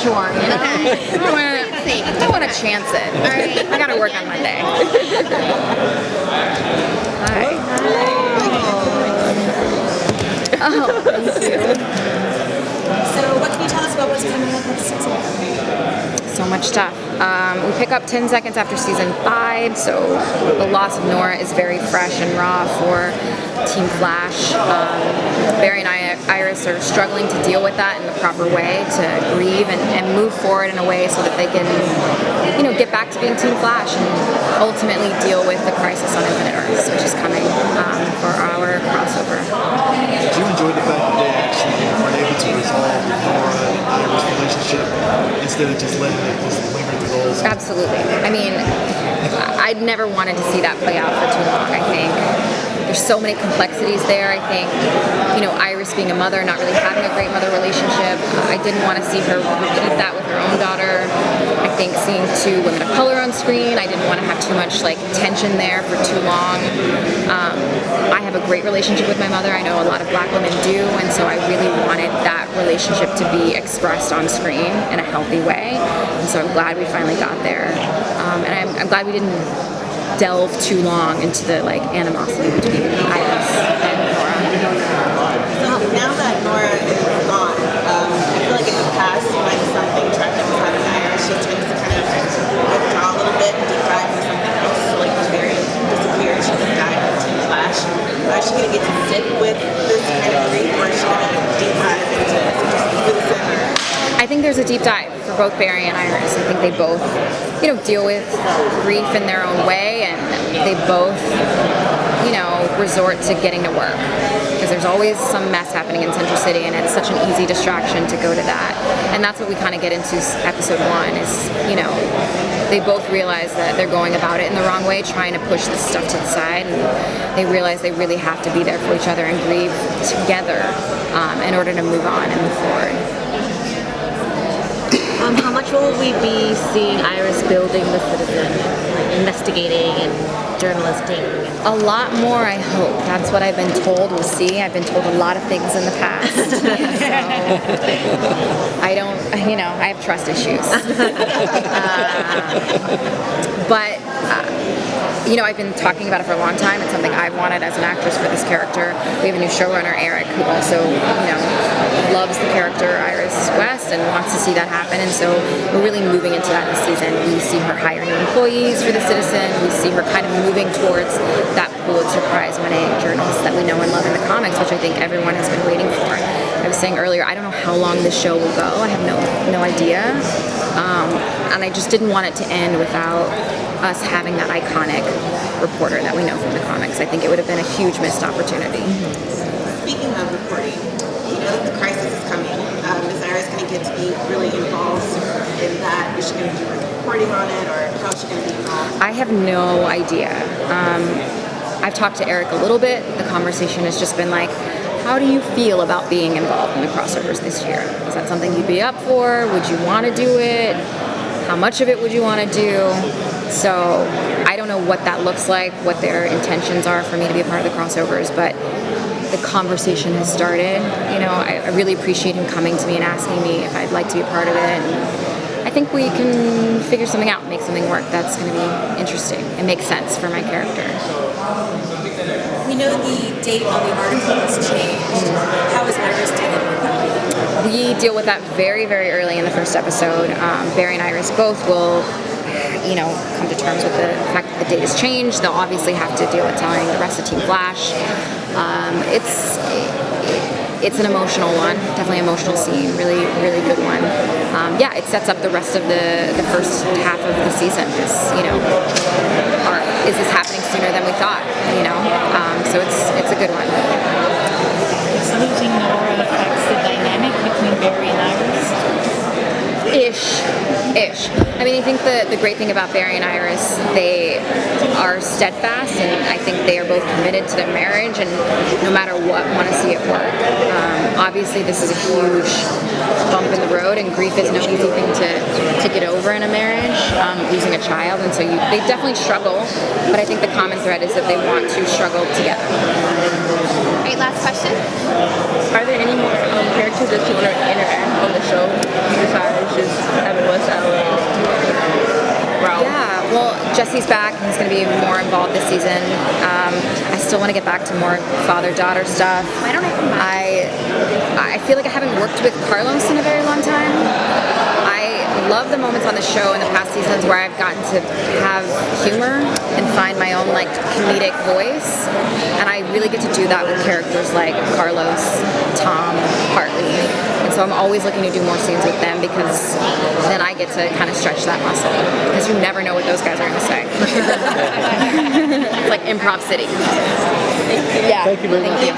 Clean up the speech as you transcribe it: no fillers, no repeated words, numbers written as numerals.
sure, you know? I don't want to chance it. All right. I got to work on Monday. Hi. Oh, thank you. So what can you tell us about what's coming up next season? So much stuff. We pick up 10 seconds after season 5, so the loss of Nora is very fresh and raw for Team Flash. Barry and Iris are struggling to deal with that in the proper way, to grieve and move forward in a way so that they can, get back to being Team Flash and ultimately deal with the crisis on Infinite Earths, which is coming for our crossover. Did you enjoy the fact that they actually were able to resolve Nora and Iris' relationship instead of just letting it just linger through those? Absolutely. I mean, I'd never wanted to see that play out for too long, I think. There's so many complexities there. I think, Iris being a mother, not really having a great mother relationship, I didn't want to see her repeat that with her own daughter. I think seeing 2 women of color on screen, I didn't want to have too much tension there for too long. I have a great relationship with my mother. I know a lot of black women do, and so I really wanted that relationship to be expressed on screen in a healthy way. And so I'm glad we finally got there. And I'm glad we didn't delve too long into the animosity between Iris and Nora. So now that Nora is gone, I feel like in the past when something tragic was happening to Iris, she tends to kind of withdraw a little bit and deep dive into something else. So when Barry disappeared, she deep dive into Team Flash. Is she going to get to sit with this kind of grief, or is she going to deep dive into Citizen? I think there's a deep dive for both Barry and Iris. I think they both, deal with grief in their own way, and they both, resort to getting to work. Because there's always some mess happening in Central City, and it's such an easy distraction to go to that. And that's what we kind of get into episode 1 is, they both realize that they're going about it in the wrong way, trying to push this stuff to the side, and they realize they really have to be there for each other and grieve together in order to move on and move forward. How much will we be seeing Iris building the Citizen, investigating and journalisting? A lot more, I hope. That's what I've been told we'll see. I've been told a lot of things in the past. So I don't, I have trust issues. But I've been talking about it for a long time. It's something I've wanted as an actress for this character. We have a new showrunner, Eric, who also, loves the character Iris West and wants to see that happen. And so we're really moving into that this season. We see her hire new employees for the Citizen. We see her kind of moving towards that Pulitzer Prize winning journalist that we know and love in the comics, which I think everyone has been waiting for. I was saying earlier, I don't know how long this show will go. I have no idea. And I just didn't want it to end without us having that iconic reporter that we know from the comics. I think it would have been a huge missed opportunity. Speaking of reporting, the crisis is coming. Is Iris going to get to be really involved in that? Is she going to do reporting on it, or how is she going to be involved? I have no idea. I've talked to Eric a little bit. The conversation has just been how do you feel about being involved in the crossovers this year? Is that something you'd be up for? Would you want to do it? How much of it would you want to do? So I don't know what that looks like, what their intentions are for me to be a part of the crossovers, but the conversation has started. I really appreciate him coming to me and asking me if I'd like to be a part of it. And I think we can figure something out, make something work that's going to be interesting and make sense for my character. We know the date on the article has changed. How is Iris dealing with that? We deal with that very, very early in the first episode. Barry and Iris both will, come to terms with the fact that the date has changed. They'll obviously have to deal with telling the rest of Team Flash. It's an emotional one, definitely an emotional scene, really, really good one. It sets up the rest of the first half of the season. Is this happening sooner than we thought? So it's a good one. Losing Nora affects the dynamic between Barry and Iris? Ish. I mean, I think the great thing about Barry and Iris, they are steadfast, and I think they are both committed to their marriage, and no matter what, want to see it work. Obviously, this is a huge bump in the road, and grief is no easy thing to get over in a marriage, losing a child, and so they definitely struggle, but I think the common thread is that they want to struggle together. All right, last question. Are there any more characters that you want to interact on the show besides just Jesse's back, and he's going to be more involved this season. I still want to get back to more father-daughter stuff. I feel like I haven't worked with Carlos in a very long time. I love the moments on the show in the past seasons where I've gotten to have humor and find my own like comedic voice, and I really get to do that with characters like Carlos, Tom, Hartley, and so I'm always looking to do more scenes with them because then I get to kind of stretch that muscle because you never know what those guys are going to say. It's like Improv City. Yeah. Thank you very much. Thank you.